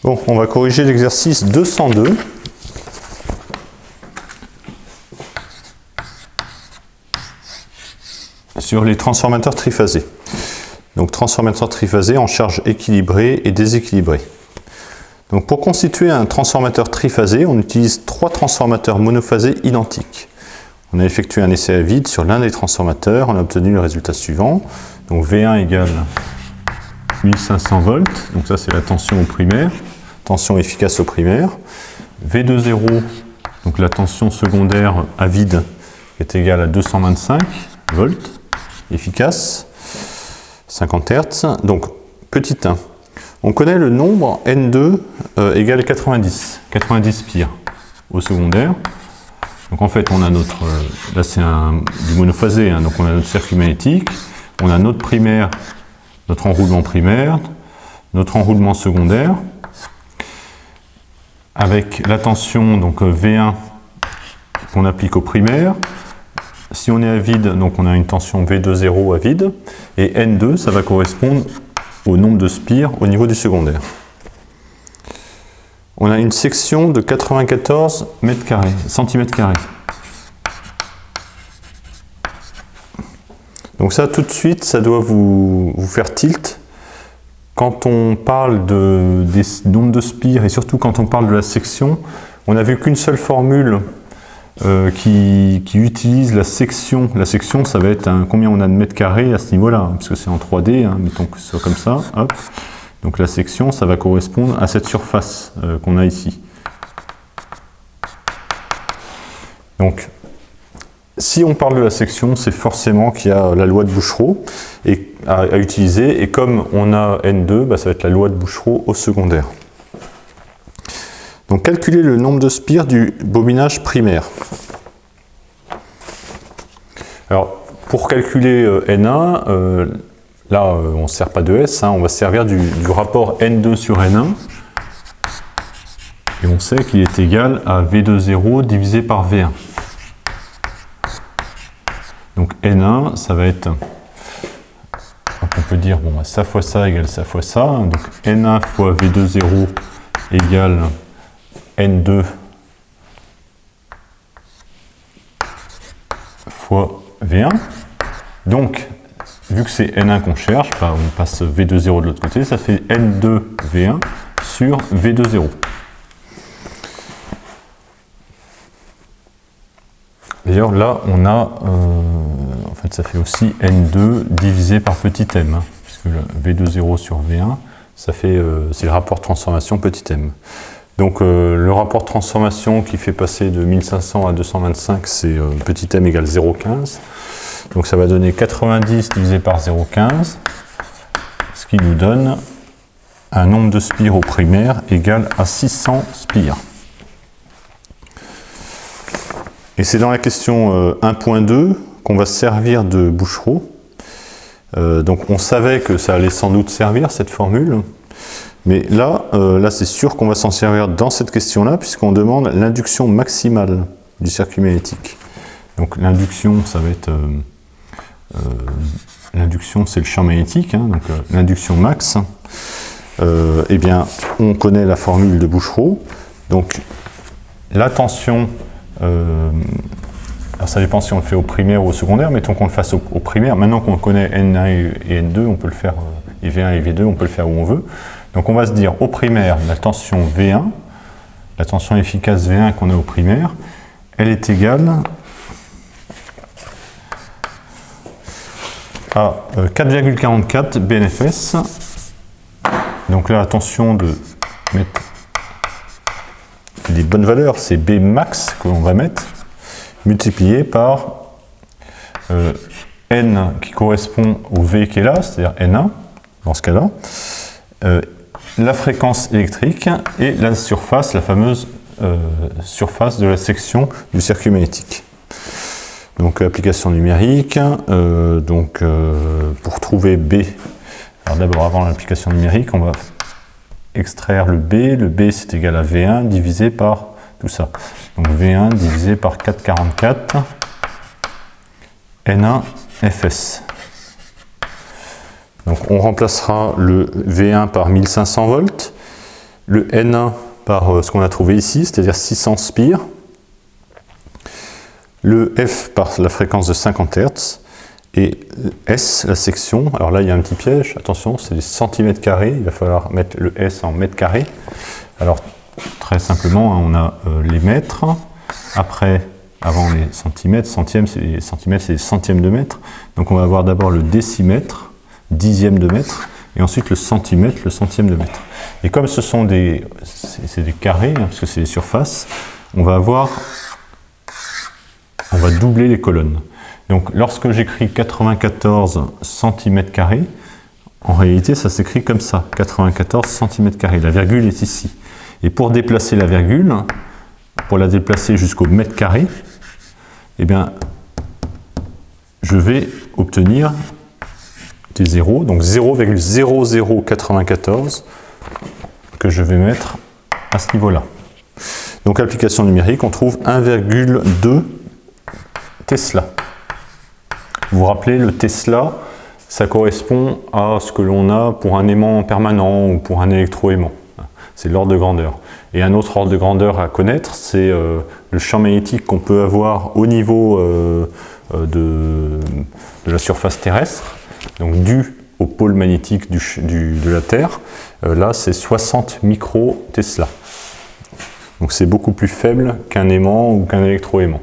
Bon, on va corriger l'exercice 202. Sur les transformateurs triphasés. Donc transformateur triphasé en charge équilibrée et déséquilibrée. Donc pour constituer un transformateur triphasé, on utilise 3 transformateurs monophasés identiques. On a effectué un essai à vide sur l'un des transformateurs, on a obtenu le résultat suivant. Donc V1 égale 1500 volts, donc ça c'est la tension au primaire, tension efficace au primaire. V2,0, donc la tension secondaire à vide est égale à 225 volts, efficace, 50 Hz. Donc petit 1. On connaît le nombre N2 égale 90 spires au secondaire. Donc en fait on a notre, là c'est du monophasé, hein, donc on a notre circuit magnétique, on a notre primaire, notre enroulement primaire, notre enroulement secondaire, avec la tension donc V1 qu'on applique au primaire. Si on est à vide, donc on a une tension V2,0 à vide, et N2 ça va correspondre au nombre de spires au niveau du secondaire. On a une section de 94 cm². Donc ça, tout de suite, ça doit vous faire tilt. Quand on parle des nombres de spires, et surtout quand on parle de la section, on n'a vu qu'une seule formule qui utilise la section. La section, ça va être combien on a de mètres carrés à ce niveau-là, hein, parce que c'est en 3D, hein, mettons que ce soit comme ça. Hop. Donc la section, ça va correspondre à cette surface qu'on a ici. Donc, si on parle de la section, c'est forcément qu'il y a la loi de Bouchereau à utiliser, et comme on a N2, bah, ça va être la loi de Bouchereau au secondaire. Donc calculer le nombre de spires du bobinage primaire. Alors, pour calculer N1, là, on ne se sert pas de S, hein, on va se servir du rapport N2 sur N1. Et on sait qu'il est égal à V2,0 divisé par V1. Donc N1, ça va être, on peut dire, bon, ça fois ça égale ça fois ça. Donc N1 fois V2,0 égale N2 fois V1. Donc, vu que c'est N1 qu'on cherche, bah, on passe V2,0 de l'autre côté, ça fait N2 V1 sur V2,0. D'ailleurs, là, on a, en fait, ça fait aussi N2 divisé par petit m, hein, puisque le V2,0 sur V1, ça fait, c'est le rapport de transformation petit m. Donc, le rapport de transformation qui fait passer de 1500 à 225, c'est petit m égale 0,15. Donc, ça va donner 90 divisé par 0,15, ce qui nous donne un nombre de spires au primaire égal à 600 spires. Et c'est dans la question 1.2 qu'on va se servir de Bouchereau. Donc on savait que ça allait sans doute servir, cette formule. Mais là, c'est sûr qu'on va s'en servir dans cette question-là, puisqu'on demande l'induction maximale du circuit magnétique. Donc l'induction, ça va être... l'induction, c'est le champ magnétique, hein, donc l'induction max. Eh bien, on connaît la formule de Bouchereau. Donc la tension... alors ça dépend si on le fait au primaire ou au secondaire, mettons qu'on le fasse au primaire. Maintenant qu'on connaît N1 et N2, on peut le faire, et V1 et V2, on peut le faire où on veut. Donc on va se dire au primaire, la tension V1, la tension efficace V1 qu'on a au primaire, elle est égale à 4,44 BNFS. Donc là, attention de mettre les bonnes valeurs, c'est B max que l'on va mettre, multiplié par N qui correspond au V qui est là, c'est-à-dire N1, dans ce cas-là, la fréquence électrique et la surface, la fameuse surface de la section du circuit magnétique. Donc application numérique, pour trouver B, alors d'abord avant l'application numérique, on va extraire le B c'est égal à V1 divisé par tout ça. Donc V1 divisé par 4,44 N1 FS. Donc on remplacera le V1 par 1500 volts le N1 par ce qu'on a trouvé ici, c'est-à-dire 600 spires, le F par la fréquence de 50 Hz, et S, la section, alors là il y a un petit piège, attention, c'est des centimètres carrés, il va falloir mettre le S en mètres carrés. Alors très simplement, on a les mètres, après, avant les centimètres, c'est des centièmes de mètre, donc on va avoir d'abord le décimètre, dixième de mètre, et ensuite le centimètre, le centième de mètre. Et comme ce sont des carrés, hein, parce que c'est des surfaces, on va doubler les colonnes. Donc lorsque j'écris 94 cm², en réalité ça s'écrit comme ça, 94 cm². La virgule est ici. Et pour déplacer la virgule, pour la déplacer jusqu'au mètre carré, eh bien, je vais obtenir des zéros, donc 0,0094 que je vais mettre à ce niveau-là. Donc application numérique, on trouve 1,2 Tesla. Vous vous rappelez, le Tesla, ça correspond à ce que l'on a pour un aimant permanent ou pour un électroaimant. C'est l'ordre de grandeur. Et un autre ordre de grandeur à connaître, c'est le champ magnétique qu'on peut avoir au niveau de la surface terrestre, donc dû au pôle magnétique de la Terre. Là, c'est 60 micro-Tesla. Donc c'est beaucoup plus faible qu'un aimant ou qu'un électroaimant.